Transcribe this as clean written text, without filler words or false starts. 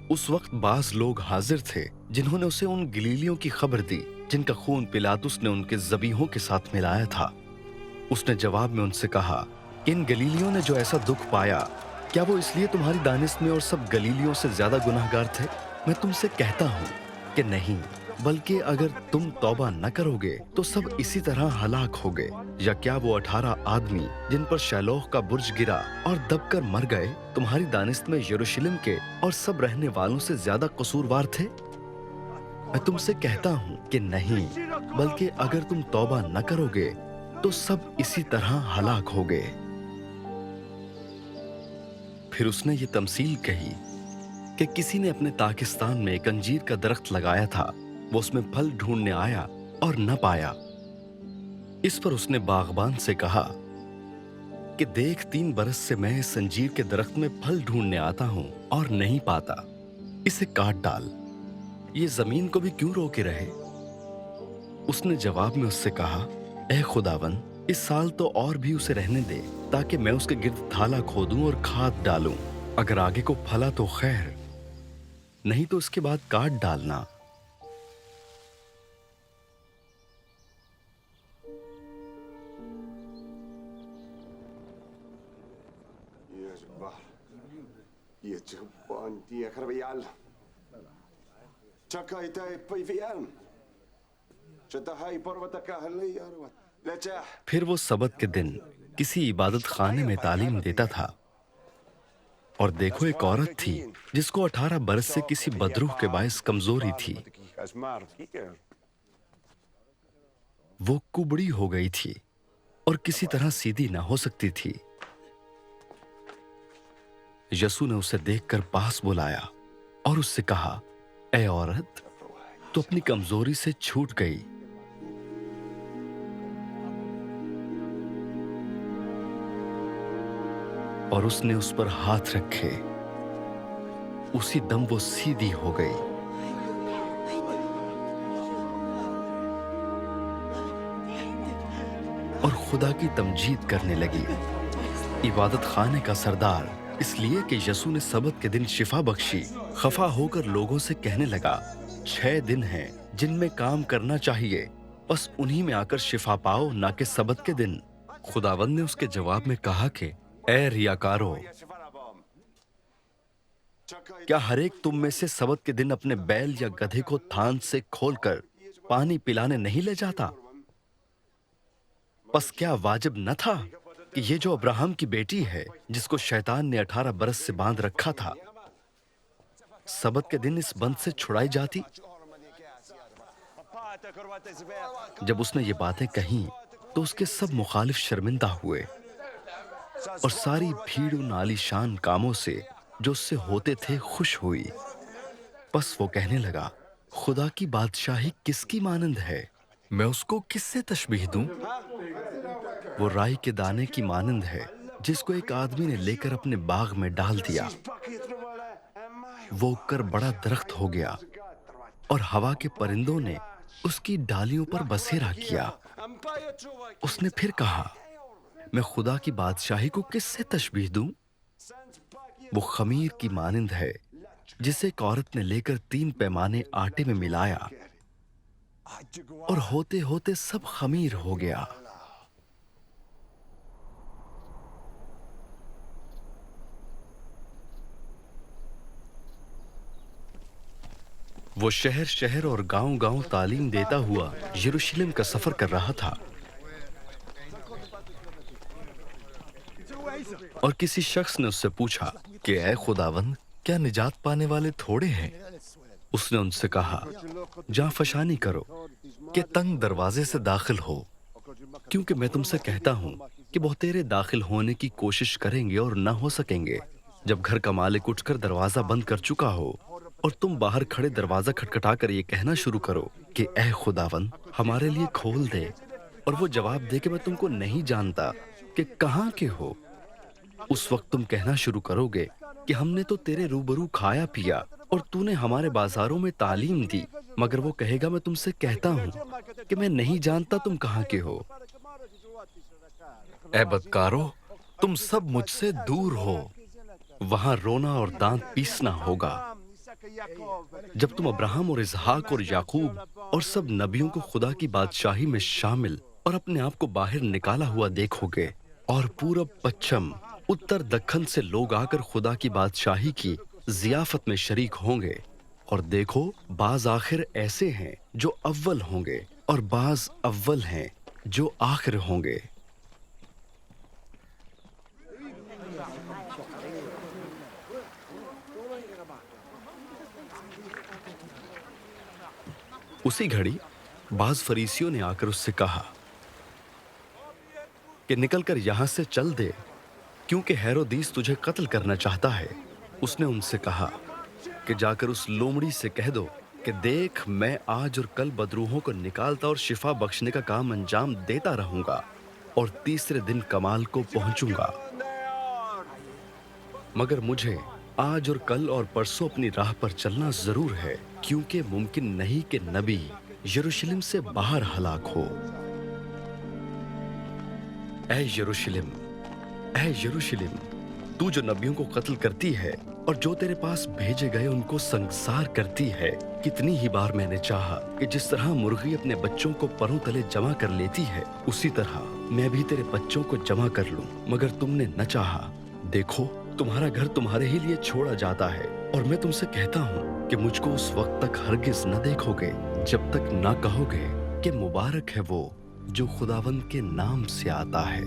उस वक्त बाज लोग हाजिर थे जिन्होंने उसे उन गलीलियों की खबर दी जिनका खून पिलातुस ने उनके ज़बीहों के साथ मिलाया था। उसने जवाब में उनसे कहा कि इन गलीलियों ने जो ऐसा दुख पाया, क्या वो इसलिए तुम्हारी दानिश में और सब गलीलियों से ज्यादा गुनाहगार थे? मैं तुमसे कहता हूँ कि नहीं, बल्कि अगर तुम तौबा न करोगे तो सब इसी तरह हलाक होगे। या क्या वो 18 आदमी जिन पर शैलोह का बुर्ज गिरा और दबकर मर गए, तुम्हारी दानिश में यरूशलेम के और सब रहने वालों से ज्यादा कसूरवार थे? मैं तुमसे कहता हूँ कि नहीं, बल्कि अगर तुम तौबा न करोगे तो सब इसी तरह हलाक होगे। फिर उसने ये तमसील कही कि किसी ने अपने ताकिस्तान में एक अंजीर का दरख्त लगाया था। वो उसमें फल ढूंढने आया और न पाया। इस पर उसने बागबान से कहा कि देख, 3 बरस से मैं इस अंजीर के दरख्त में फल ढूंढने आता हूं और नहीं पाता। इसे काट डाल, ये जमीन को भी क्यों रोके रहे? उसने जवाब में उससे कहा, ए खुदावन, इस साल तो और भी उसे रहने दे, ताकि मैं उसके गिर्द थाला खोदूं और खाद डालूं। अगर आगे को फला तो खैर, नहीं तो इसके बाद काट डालना। फिर वो सबत के दिन किसी इबादत खाने में तालीम देता था, और देखो, एक औरत थी जिसको 18 बरस से किसी बदरूह के बायस कमजोरी थी। वो कुबड़ी हो गई थी और किसी तरह सीधी ना हो सकती थी। यसू ने उसे देखकर पास बुलाया और उससे कहा, ए औरत, तू अपनी कमजोरी से छूट गई। और उसने उस पर हाथ रखे, उसी दम वो सीधी हो गई। और खुदा की तमजीद करने लगी। इबादत खाने का सरदार इसलिए कि यसू ने सबत के दिन शिफा बख्शी, खफा होकर लोगों से कहने लगा, 6 दिन हैं जिनमें काम करना चाहिए, बस उन्हीं में आकर शिफा पाओ, ना कि सबत के दिन। खुदावंद ने उसके जवाब में कहा कि ए रियाकारो, क्या हर एक तुम में से सबत के दिन अपने बैल या गधे को थान से खोलकर पानी पिलाने नहीं ले जाता? बस क्या वाजिब न था कि ये जो अब्राहम की बेटी है, जिसको शैतान ने 18 बरस से बांध रखा था, सबत के दिन इस बंद से छुड़ाई जाती? जब उसने ये बातें कहीं तो उसके सब मुखालिफ शर्मिंदा हुए, और सारी भीड़ उन आलीशान कामों से जो उससे होते थे खुश हुई। बस वो कहने लगा, खुदा की बादशाही किसकी मानंद है? मैं उसको किससे तशबीह दूं? वो राई के दाने की मानंद है जिसको एक आदमी ने लेकर अपने बाग में डाल दिया। वो उगकर बड़ा दरख्त हो गया और हवा के परिंदों ने उसकी डालियों पर बसेरा किया। उसने फिर कहा, मैं खुदा की बादशाही को किससे तशबीह दूं? वो खमीर की मानंद है जिसे एक औरत ने लेकर 3 पैमाने आटे में मिलाया, और होते होते सब खमीर हो गया। वो शहर शहर और गांव गांव तालीम देता हुआ यरूशलेम का सफर कर रहा था। और किसी शख्स ने उससे पूछा कि ऐ खुदावंद, क्या निजात पाने वाले थोड़े हैं? उसने उनसे कहा, जां फशानी करो कि तंग दरवाजे से दाखिल हो, क्योंकि मैं तुमसे कहता हूं कि बहुतेरे दाखिल होने की कोशिश करेंगे और ना हो सकेंगे। जब घर का मालिक उठकर दरवाजा बंद कर चुका हो और तुम बाहर खड़े दरवाजा खटखटाकर ये कहना शुरू करो कि ऐ खुदावंद, हमारे लिए खोल दे, और वो जवाब दे कि मैं तुमको नहीं जानता कि कहां के हो, उस वक्त तुम कहना शुरू करोगे कि हमने तो तेरे रूबरू खाया पिया और तूने हमारे बाजारों में तालीम दी। मगर वो कहेगा, मैं तुमसे कहता हूं कि मैं नहीं जानता तुम कहां के हो। ऐ बदकारो, तुम सब मुझसे दूर हो, वहां रोना और दांत पीसना होगा। जब तुम अब्राहम और इसहाक और याकूब और सब नबियों को खुदा की बादशाही में शामिल और अपने आप को बाहर निकाला हुआ देखोगे, और पूरब पश्चिम उत्तर दक्खन से लोग आकर खुदा की बादशाही की जियाफत में शरीक होंगे। और देखो, बाज आखिर ऐसे हैं जो अव्वल होंगे, और बाज अव्वल हैं जो आखिर होंगे। उसी घड़ी बाज फरीसियों ने आकर उससे कहा कि निकलकर यहां से चल दे, क्योंकि हेरोदीस तुझे कत्ल करना चाहता है। उसने उनसे कहा कि जाकर उस लोमड़ी से कह दो कि देख, मैं आज और कल बदरूहों को निकालता और शिफा बख्शने का काम अंजाम देता रहूंगा, और तीसरे दिन कमाल को पहुंचूंगा। मगर मुझे आज और कल और परसों अपनी राह पर चलना जरूर है, क्योंकि मुमकिन नहीं कि नबी यरूशलेम से बाहर हलाक हो। ऐ यरूशलेम, ऐ यरूशलेम, तू जो नबियों को कत्ल करती है और जो तेरे पास भेजे गए उनको संसार करती है, कितनी ही बार मैंने चाहा कि जिस तरह मुर्गी अपने बच्चों को परों तले जमा कर लेती है, उसी तरह मैं भी तेरे बच्चों को जमा कर लूं, मगर तुमने न चाहा। देखो, तुम्हारा घर तुम्हारे ही लिए छोड़ा जाता है, और मैं तुमसे कहता हूँ कि मुझको उस वक्त तक हरगिज न देखोगे जब तक ना कहोगे कि मुबारक है वो जो खुदावंद के नाम से आता है।